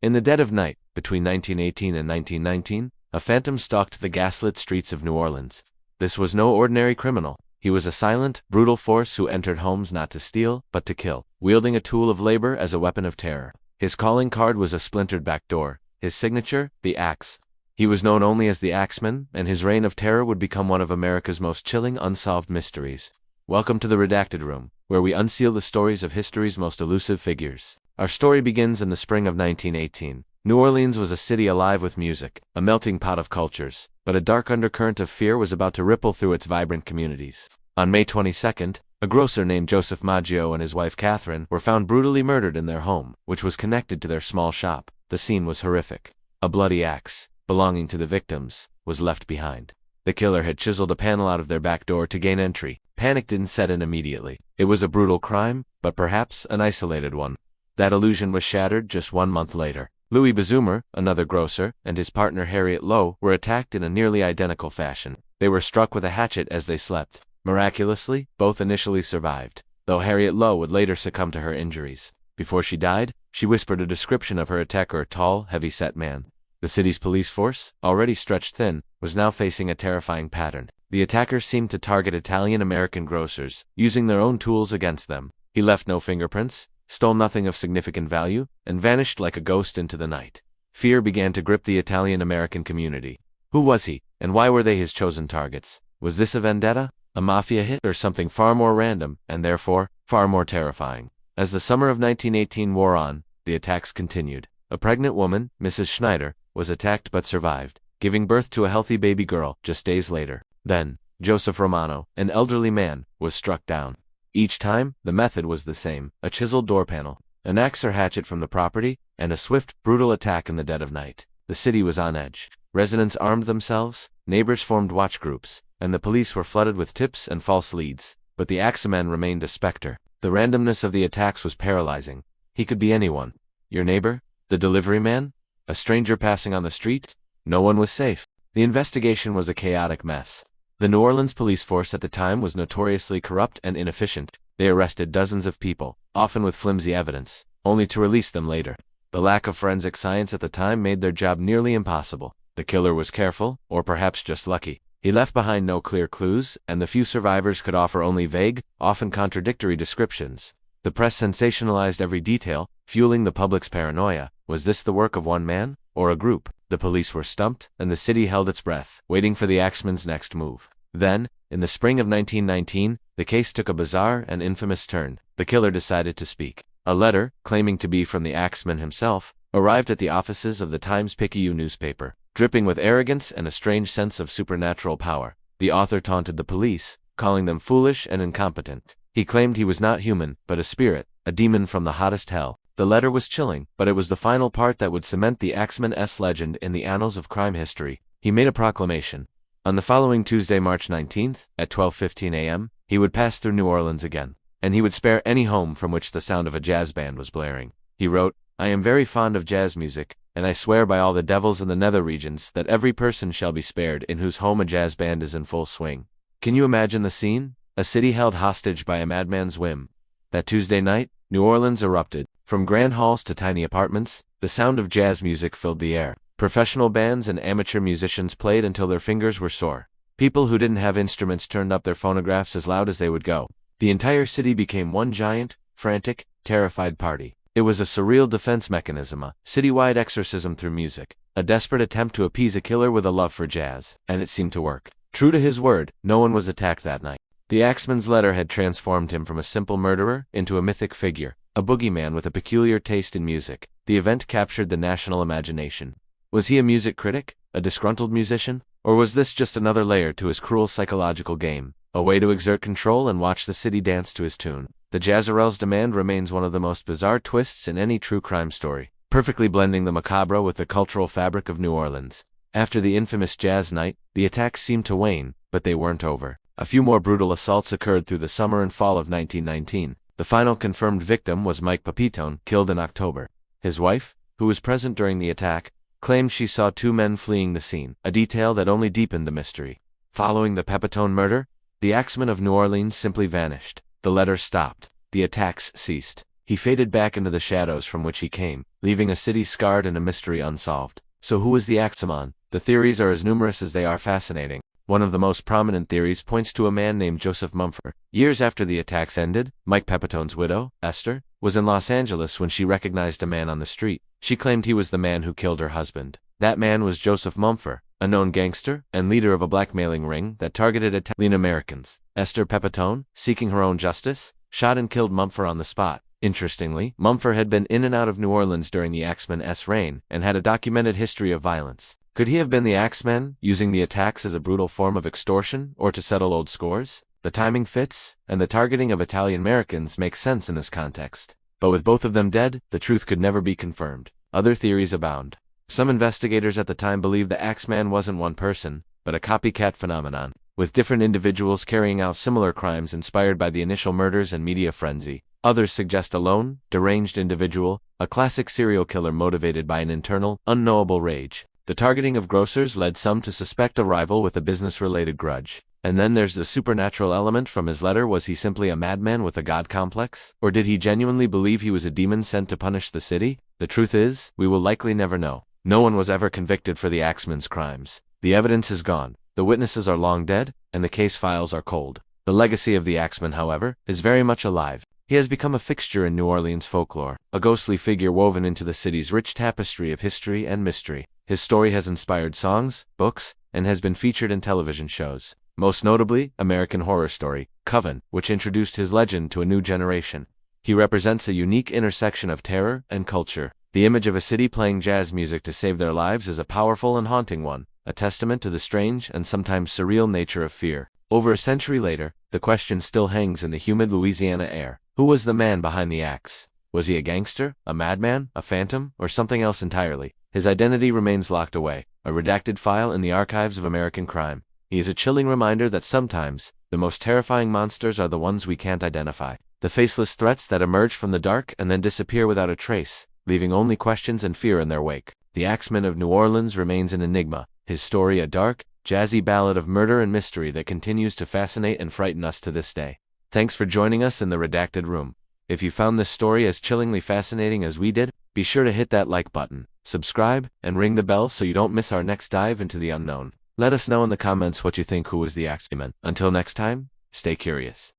In the dead of night, between 1918 and 1919, a phantom stalked the gaslit streets of New Orleans. This was no ordinary criminal. He was a silent, brutal force who entered homes not to steal, but to kill, wielding a tool of labor as a weapon of terror. His calling card was a splintered back door, his signature, the axe. He was known only as the Axeman, and his reign of terror would become one of America's most chilling unsolved mysteries. Welcome to the Redacted Room, where we unseal the stories of history's most elusive figures. Our story begins in the spring of 1918. New Orleans was a city alive with music, a melting pot of cultures, but a dark undercurrent of fear was about to ripple through its vibrant communities. On May 22nd, a grocer named Joseph Maggio and his wife Catherine were found brutally murdered in their home, which was connected to their small shop. The scene was horrific. A bloody axe, belonging to the victims, was left behind. The killer had chiseled a panel out of their back door to gain entry. Panic didn't set in immediately. It was a brutal crime, but perhaps an isolated one. That illusion was shattered just 1 month later. Louis Bezumer, another grocer, and his partner Harriet Lowe were attacked in a nearly identical fashion. They were struck with a hatchet as they slept. Miraculously, both initially survived, though Harriet Lowe would later succumb to her injuries. Before she died, she whispered a description of her attacker, a tall, heavy-set man. The city's police force, already stretched thin, was now facing a terrifying pattern. The attacker seemed to target Italian-American grocers, using their own tools against them. He left no fingerprints, stole nothing of significant value, and vanished like a ghost into the night. Fear began to grip the Italian-American community. Who was he, and why were they his chosen targets? Was this a vendetta, a mafia hit, or something far more random, and therefore, far more terrifying? As the summer of 1918 wore on, the attacks continued. A pregnant woman, Mrs. Schneider, was attacked but survived, giving birth to a healthy baby girl just days later. Then, Joseph Romano, an elderly man, was struck down. Each time, the method was the same: a chiseled door panel, an axe or hatchet from the property, and a swift, brutal attack in the dead of night. The city was on edge. Residents armed themselves, neighbors formed watch groups, and the police were flooded with tips and false leads. But the Axeman remained a specter. The randomness of the attacks was paralyzing. He could be anyone. Your neighbor? The delivery man? A stranger passing on the street? No one was safe. The investigation was a chaotic mess. The New Orleans police force at the time was notoriously corrupt and inefficient. They arrested dozens of people, often with flimsy evidence, only to release them later. The lack of forensic science at the time made their job nearly impossible. The killer was careful, or perhaps just lucky. He left behind no clear clues, and the few survivors could offer only vague, often contradictory descriptions. The press sensationalized every detail, fueling the public's paranoia. Was this the work of one man, or a group? The police were stumped, and the city held its breath, waiting for the Axeman's next move. Then, in the spring of 1919, the case took a bizarre and infamous turn. The killer decided to speak. A letter, claiming to be from the Axeman himself, arrived at the offices of the Times-Picayune newspaper, dripping with arrogance and a strange sense of supernatural power. The author taunted the police, calling them foolish and incompetent. He claimed he was not human, but a spirit, a demon from the hottest hell. The letter was chilling, but it was the final part that would cement the Axeman's legend in the annals of crime history. He made a proclamation. On the following Tuesday, March 19th, at 12:15 a.m., he would pass through New Orleans again, and he would spare any home from which the sound of a jazz band was blaring. He wrote, "I am very fond of jazz music, and I swear by all the devils in the nether regions that every person shall be spared in whose home a jazz band is in full swing." Can you imagine the scene? A city held hostage by a madman's whim. That Tuesday night, New Orleans erupted. From grand halls to tiny apartments, the sound of jazz music filled the air. Professional bands and amateur musicians played until their fingers were sore. People who didn't have instruments turned up their phonographs as loud as they would go. The entire city became one giant, frantic, terrified party. It was a surreal defense mechanism, a citywide exorcism through music, a desperate attempt to appease a killer with a love for jazz, and it seemed to work. True to his word, no one was attacked that night. The Axeman's letter had transformed him from a simple murderer into a mythic figure, a boogeyman with a peculiar taste in music. The event captured the national imagination. Was he a music critic, a disgruntled musician, or was this just another layer to his cruel psychological game, a way to exert control and watch the city dance to his tune? The Jazzarel's demand remains one of the most bizarre twists in any true crime story, perfectly blending the macabre with the cultural fabric of New Orleans. After the infamous jazz night, the attacks seemed to wane, but they weren't over. A few more brutal assaults occurred through the summer and fall of 1919. The final confirmed victim was Mike Papitone, killed in October. His wife, who was present during the attack, claimed she saw two men fleeing the scene, a detail that only deepened the mystery. Following the Papitone murder, the Axeman of New Orleans simply vanished. The letters stopped. The attacks ceased. He faded back into the shadows from which he came, leaving a city scarred and a mystery unsolved. So who was the Axeman? The theories are as numerous as they are fascinating. One of the most prominent theories points to a man named Joseph Mumford. Years after the attacks ended, Mike Pepitone's widow, Esther, was in Los Angeles when she recognized a man on the street. She claimed he was the man who killed her husband. That man was Joseph Mumford, a known gangster and leader of a blackmailing ring that targeted Italian Americans. Esther Pepitone, seeking her own justice, shot and killed Mumford on the spot. Interestingly, Mumford had been in and out of New Orleans during the Axeman's reign and had a documented history of violence. Could he have been the Axeman, using the attacks as a brutal form of extortion or to settle old scores? The timing fits, and the targeting of Italian Americans makes sense in this context. But with both of them dead, the truth could never be confirmed. Other theories abound. Some investigators at the time believed the Axeman wasn't one person, but a copycat phenomenon, with different individuals carrying out similar crimes inspired by the initial murders and media frenzy. Others suggest a lone, deranged individual, a classic serial killer motivated by an internal, unknowable rage. The targeting of grocers led some to suspect a rival with a business-related grudge. And then there's the supernatural element from his letter. Was he simply a madman with a god complex? Or did he genuinely believe he was a demon sent to punish the city? The truth is, we will likely never know. No one was ever convicted for the Axeman's crimes. The evidence is gone, the witnesses are long dead, and the case files are cold. The legacy of the Axeman, however, is very much alive. He has become a fixture in New Orleans folklore, a ghostly figure woven into the city's rich tapestry of history and mystery. His story has inspired songs, books, and has been featured in television shows. Most notably, American Horror Story, Coven, which introduced his legend to a new generation. He represents a unique intersection of terror and culture. The image of a city playing jazz music to save their lives is a powerful and haunting one, a testament to the strange and sometimes surreal nature of fear. Over a century later, the question still hangs in the humid Louisiana air. Who was the man behind the axe? Was he a gangster, a madman, a phantom, or something else entirely? His identity remains locked away, a redacted file in the archives of American crime. He is a chilling reminder that sometimes, the most terrifying monsters are the ones we can't identify. The faceless threats that emerge from the dark and then disappear without a trace, leaving only questions and fear in their wake. The Axeman of New Orleans remains an enigma, his story a dark, jazzy ballad of murder and mystery that continues to fascinate and frighten us to this day. Thanks for joining us in the Redacted Room. If you found this story as chillingly fascinating as we did, be sure to hit that like button, subscribe, and ring the bell so you don't miss our next dive into the unknown. Let us know in the comments what you think. Who was the Axeman? Until next time, stay curious.